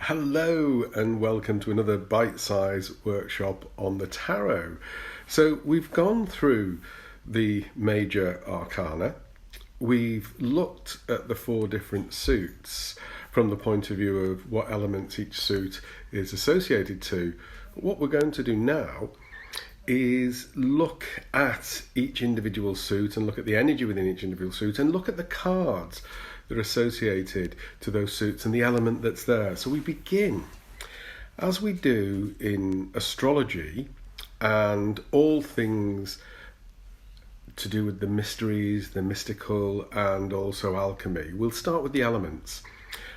Hello and welcome to another bite-sized workshop on the tarot. So we've gone through the major arcana. We've looked at the four different suits from the point of view of what elements each suit is associated to. What we're going to do now is look at each individual suit and look at the energy within each individual suit and look at the cards that are associated to those suits and the element that's there. So we begin, as we do in astrology and all things to do with the mysteries, the mystical, and also alchemy. We'll start with the elements.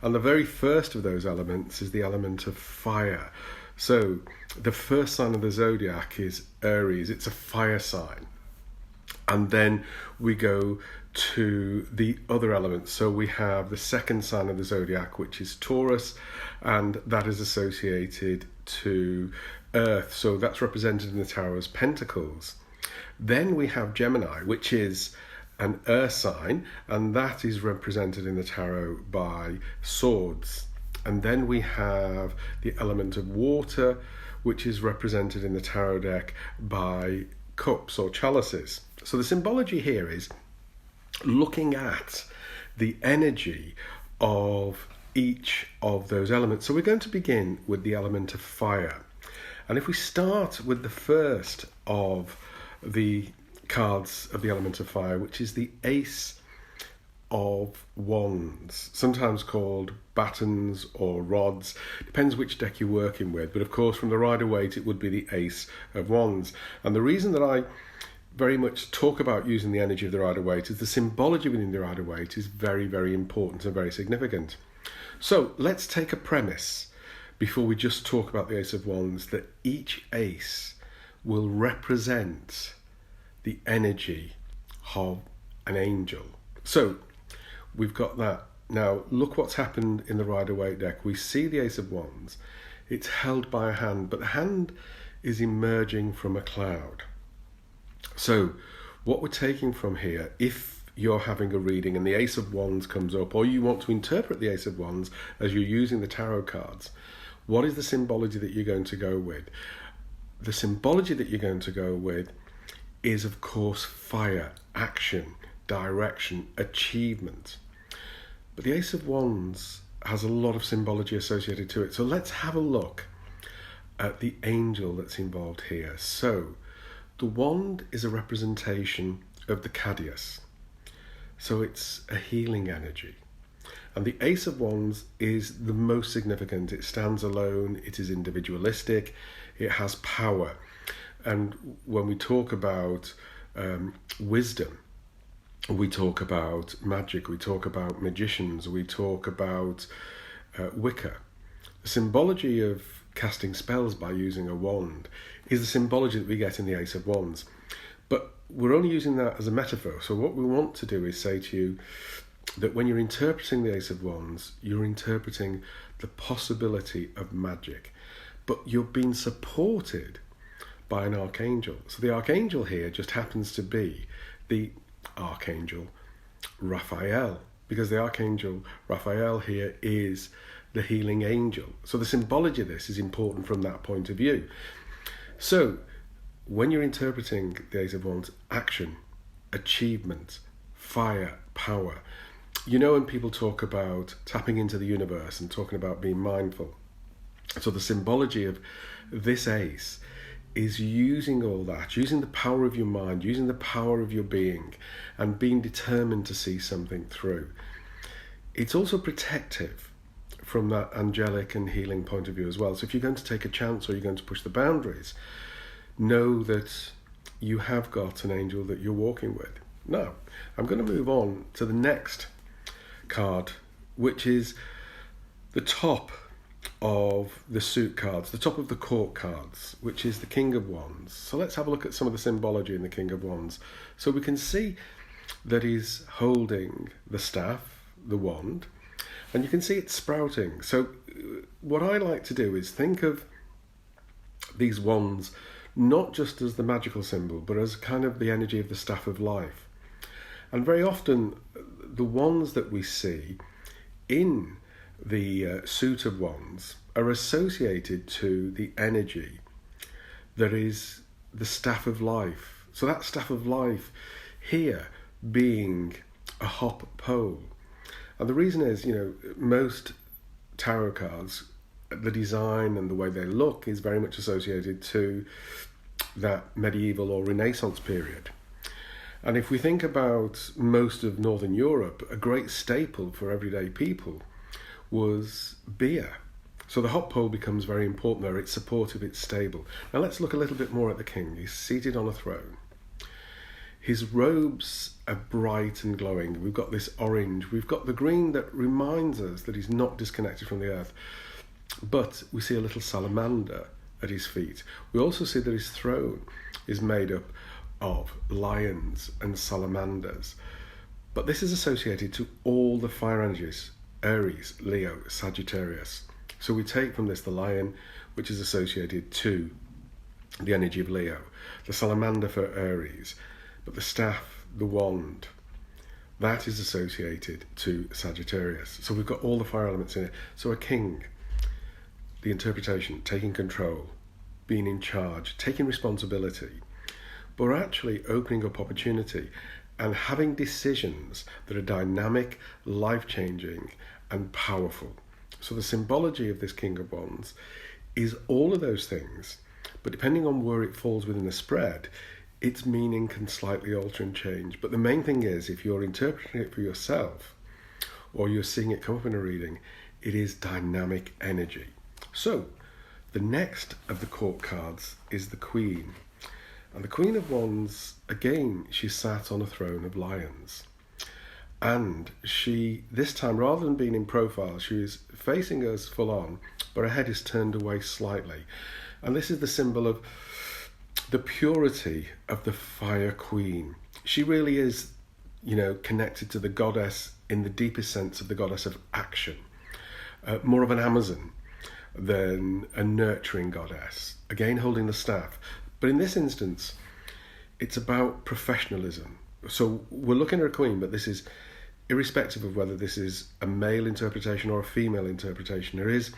And the very first of those elements is the element of fire. So the first sign of the zodiac is Aries. It's a fire sign. And then we go to the other elements. So we have the second sign of the zodiac, which is Taurus, and that is associated to Earth. So that's represented in the tarot as Pentacles. Then we have Gemini, which is an earth sign, and that is represented in the tarot by swords. And then we have the element of water, which is represented in the tarot deck by cups or chalices. So the symbology here is looking at the energy of each of those elements. So we're going to begin with the element of fire. And if we start with the first of the cards of the element of fire, which is the Ace of Wands, sometimes called batons or rods, depends which deck you're working with, but of course from the Rider-Waite it would be the Ace of Wands. And the reason that I very much talk about using the energy of the Rider-Waite is the symbology within the Rider-Waite is very, very important and very significant. So let's take a premise before we just talk about the Ace of Wands, that each ace will represent the energy of an angel. So we've got that. Now look what's happened in the Rider-Waite deck. We see the Ace of Wands. It's held by a hand, but the hand is emerging from a cloud. So what we're taking from here, if you're having a reading and the Ace of Wands comes up, or you want to interpret the Ace of Wands as you're using the tarot cards, what is the symbology that you're going to go with? The symbology that you're going to go with is, of course, fire, action, direction, achievement. But the Ace of Wands has a lot of symbology associated to it. So let's have a look at the angel that's involved here. So the wand is a representation of the Cadius. So it's a healing energy. And the Ace of Wands is the most significant. It stands alone, it is individualistic, it has power. And when we talk about wisdom, we talk about magic, we talk about magicians, we talk about Wicca. The symbology of casting spells by using a wand is the symbology that we get in the Ace of Wands. But we're only using that as a metaphor. So what we want to do is say to you that when you're interpreting the Ace of Wands, you're interpreting the possibility of magic. But you're being supported by an archangel. So the archangel here just happens to be the archangel Raphael, because the archangel Raphael here is the healing angel. So the symbology of this is important from that point of view. So when you're interpreting the Ace of Wands, action, achievement, fire, power, you know, when people talk about tapping into the universe and talking about being mindful. So the symbology of this ace is using all that, using the power of your mind, using the power of your being, and being determined to see something through. It's also protective from that angelic and healing point of view as well. So if you're going to take a chance or you're going to push the boundaries, know that you have got an angel that you're walking with. Now, I'm going to move on to the next card, which is the top of the suit cards, the top of the court cards, which is the King of Wands. So let's have a look at some of the symbology in the King of Wands. So we can see that he's holding the staff, the wand, and you can see it's sprouting. So what I like to do is think of these wands not just as the magical symbol, but as kind of the energy of the staff of life. And very often the wands that we see in the suit of wands are associated to the energy that is the staff of life. So that staff of life here being a hop pole. And the reason is, most tarot cards, the design and the way they look is very much associated to that medieval or Renaissance period. And if we think about most of Northern Europe, a great staple for everyday people was beer. So the hop pole becomes very important there. It's supportive, it's stable. Now let's look a little bit more at the king. He's seated on a throne. His robes are bright and glowing. We've got this orange. We've got the green that reminds us that he's not disconnected from the earth. But we see a little salamander at his feet. We also see that his throne is made up of lions and salamanders. But this is associated to all the fire energies: Aries, Leo, Sagittarius. So we take from this the lion, which is associated to the energy of Leo, the salamander for Aries, but the staff, the wand, that is associated to Sagittarius. So we've got all the fire elements in it. So a king, the interpretation, taking control, being in charge, taking responsibility, but we're actually opening up opportunity and having decisions that are dynamic, life-changing, and powerful. So the symbology of this King of Wands is all of those things, but depending on where it falls within the spread, its meaning can slightly alter and change. But the main thing is, if you're interpreting it for yourself, or you're seeing it come up in a reading, it is dynamic energy. So the next of the court cards is the Queen. And the Queen of Wands, again, she sat on a throne of lions. And she, this time, rather than being in profile, she is facing us full on, but her head is turned away slightly. And this is the symbol of the purity of the Fire Queen. She really is, connected to the goddess in the deepest sense of the goddess of action. More of an Amazon than a nurturing goddess. Again, holding the staff. But in this instance, it's about professionalism. So we're looking at a queen, but this is irrespective of whether this is a male interpretation or a female interpretation. There is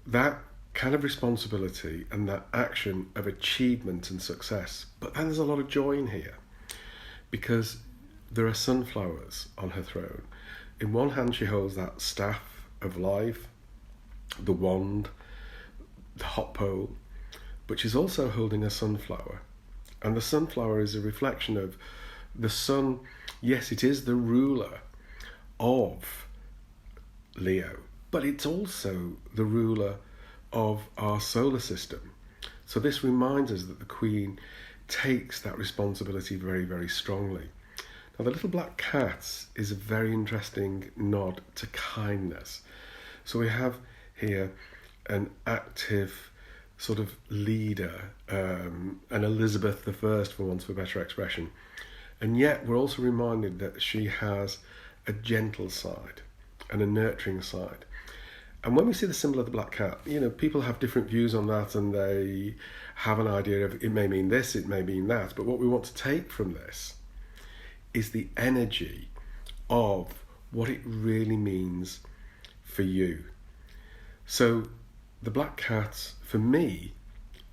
that kind of responsibility and that action of achievement and success. But then there's a lot of joy in here because there are sunflowers on her throne. In one hand, she holds that staff of life, the wand, the hot pole, but she's also holding a sunflower. And the sunflower is a reflection of the sun. Yes, it is the ruler of Leo, but it's also the ruler of our solar system. So this reminds us that the Queen takes that responsibility very, very strongly. Now, the little black cat is a very interesting nod to kindness. So we have here an active sort of leader, an Elizabeth I, for want of a better expression. And yet we're also reminded that she has a gentle side and a nurturing side. And when we see the symbol of the black cat, people have different views on that, and they have an idea of it may mean this, it may mean that. But what we want to take from this is the energy of what it really means for you. So the black cat, for me,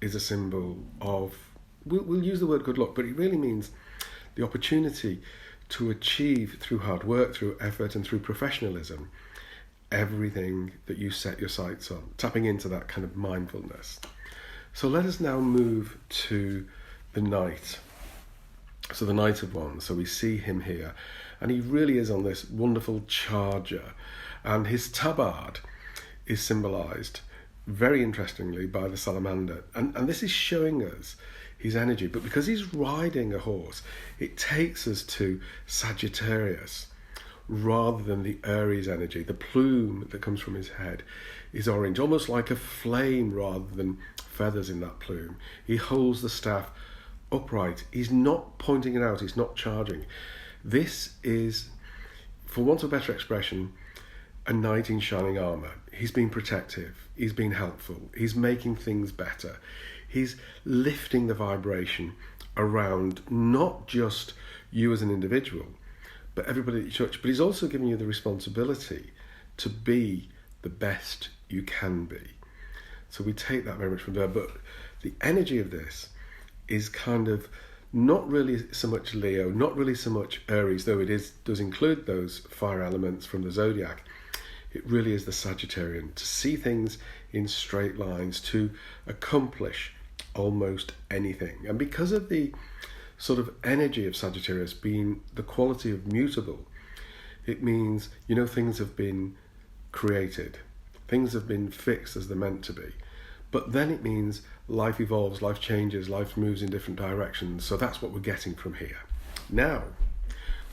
is a symbol of, we'll use the word good luck, but it really means the opportunity to achieve through hard work, through effort, and through professionalism, everything that you set your sights on, tapping into that kind of mindfulness. So let us now move to the Knight. So the Knight of Wands, so we see him here, and he really is on this wonderful charger, and his tabard is symbolised very interestingly by the salamander, and this is showing us his energy. But because he's riding a horse, it takes us to Sagittarius rather than the Aries energy. The plume that comes from his head is orange, almost like a flame rather than feathers in that plume. He holds the staff upright. He's not pointing it out, he's not charging. This is, for want of a better expression, a knight in shining armour. He's being protective, he's being helpful, he's making things better. He's lifting the vibration around not just you as an individual, but everybody at your church. But he's also giving you the responsibility to be the best you can be. So we take that very much from there. But the energy of this is kind of not really so much Leo, not really so much Aries, though does include those fire elements from the zodiac. It really is the Sagittarian, to see things in straight lines, to accomplish almost anything. And because of the sort of energy of Sagittarius being the quality of mutable, it means, things have been created, things have been fixed as they're meant to be. But then it means life evolves, life changes, life moves in different directions. So that's what we're getting from here. Now,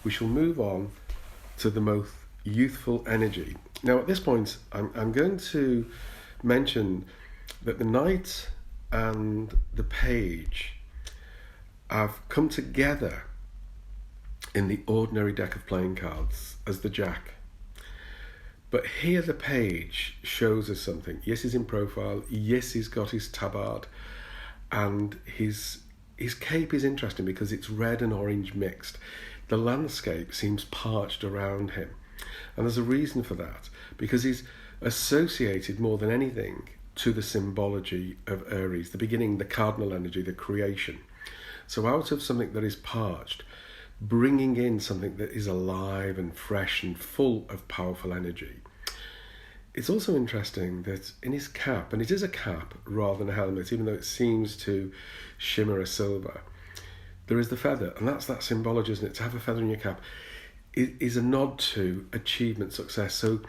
we shall move on to the most youthful energy. Now, at this point, I'm going to mention that the Knight and the Page have come together in the ordinary deck of playing cards as the Jack. But here the Page shows us something. Yes, he's in profile. Yes, he's got his tabard. And his cape is interesting because it's red and orange mixed. The landscape seems parched around him. And there's a reason for that, because he's associated more than anything to the symbology of Aries, the beginning, the cardinal energy, the creation. So out of something that is parched, bringing in something that is alive and fresh and full of powerful energy. It's also interesting that in his cap, and it is a cap rather than a helmet, even though it seems to shimmer a silver, there is the feather, and that's that symbology, isn't it? To have a feather in your cap is a nod to achievement, success. So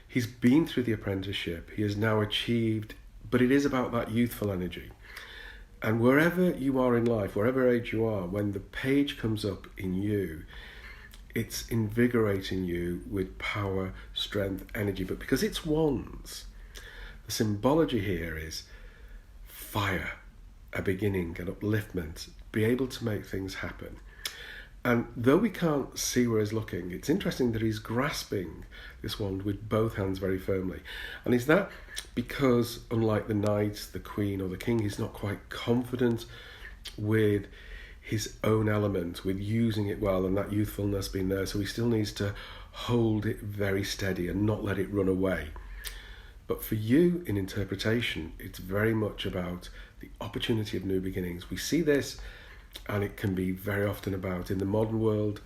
he's been through the apprenticeship, he has now achieved, but it is about that youthful energy. And wherever you are in life, wherever age you are, when the Page comes up in you, it's invigorating you with power, strength, energy. But because it's wands, the symbology here is fire, a beginning, an upliftment, be able to make things happen. And though we can't see where he's looking, it's interesting that he's grasping this wand with both hands very firmly. And is that because, unlike the Knight, the Queen, or the King, he's not quite confident with his own element, with using it well, and that youthfulness being there, so he still needs to hold it very steady and not let it run away. But for you, in interpretation, it's very much about the opportunity of new beginnings. We see this, and it can be very often about, in the modern world,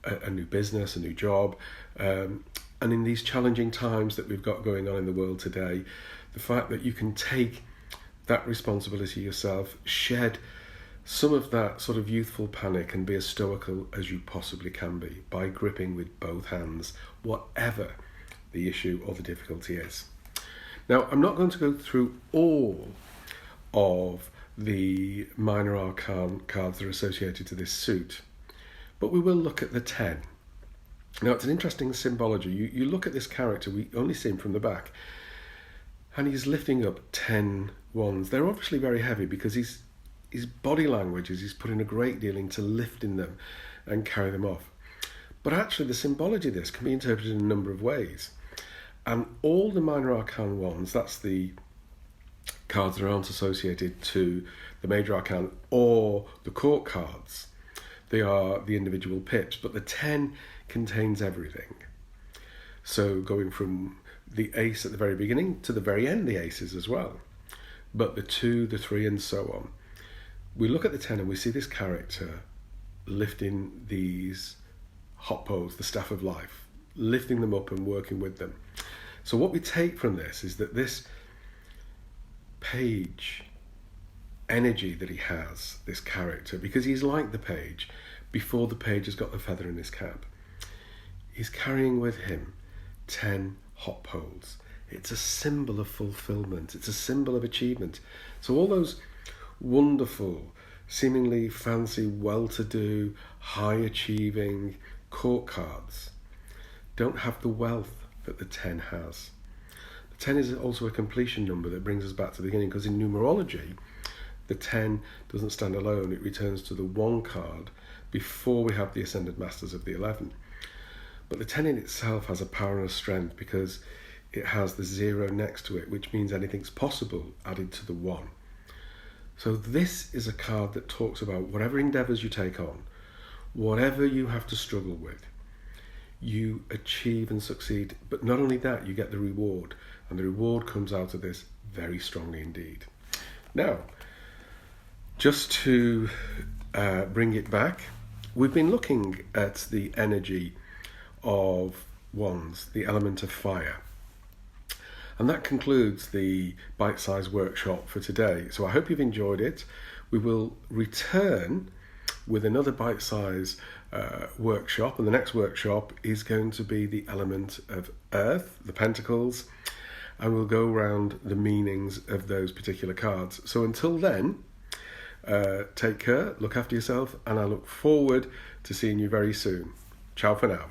a new business, a new job, and in these challenging times that we've got going on in the world today, the fact that you can take that responsibility yourself, shed some of that sort of youthful panic and be as stoical as you possibly can be by gripping with both hands, whatever the issue or the difficulty is. Now, I'm not going to go through all of the minor arcana cards that are associated to this suit, but we will look at the 10. Now, it's an interesting symbology. You look at this character, we only see him from the back, and he's lifting up 10 wands. They're obviously very heavy because his body language is he's putting a great deal into lifting them and carry them off. But actually, the symbology of this can be interpreted in a number of ways. And all the minor arcana wands, that's the cards that aren't associated to the major arcana or the court cards, they are the individual pips, but the 10 contains everything. So going from the ace at the very beginning to the very end, the aces as well, but the 2, the 3, and so on. We look at the 10 and we see this character lifting these hot poles, the staff of life, lifting them up and working with them. So what we take from this is that this Page energy that he has, this character, because he's like the Page before the Page has got the feather in his cap, he's carrying with him 10 hot poles. It's a symbol of fulfillment. It's a symbol of achievement. So all those wonderful, seemingly fancy, well-to-do, high-achieving court cards don't have the wealth that the 10 has. The 10 is also a completion number that brings us back to the beginning, because in numerology, the 10 doesn't stand alone. It returns to the 1 card before we have the Ascended Masters of the 11. But the 10 in itself has a power and a strength because it has the 0 next to it, which means anything's possible added to the 1. So this is a card that talks about whatever endeavours you take on, whatever you have to struggle with, you achieve and succeed. But not only that, you get the reward. And the reward comes out of this very strongly indeed. Now, just to bring it back, we've been looking at the energy of wands, the element of fire. And that concludes the bite-sized workshop for today. So I hope you've enjoyed it. We will return with another bite-sized workshop, and the next workshop is going to be the element of earth, the pentacles, and we'll go around the meanings of those particular cards. So until then, take care, look after yourself, and I look forward to seeing you very soon. Ciao for now.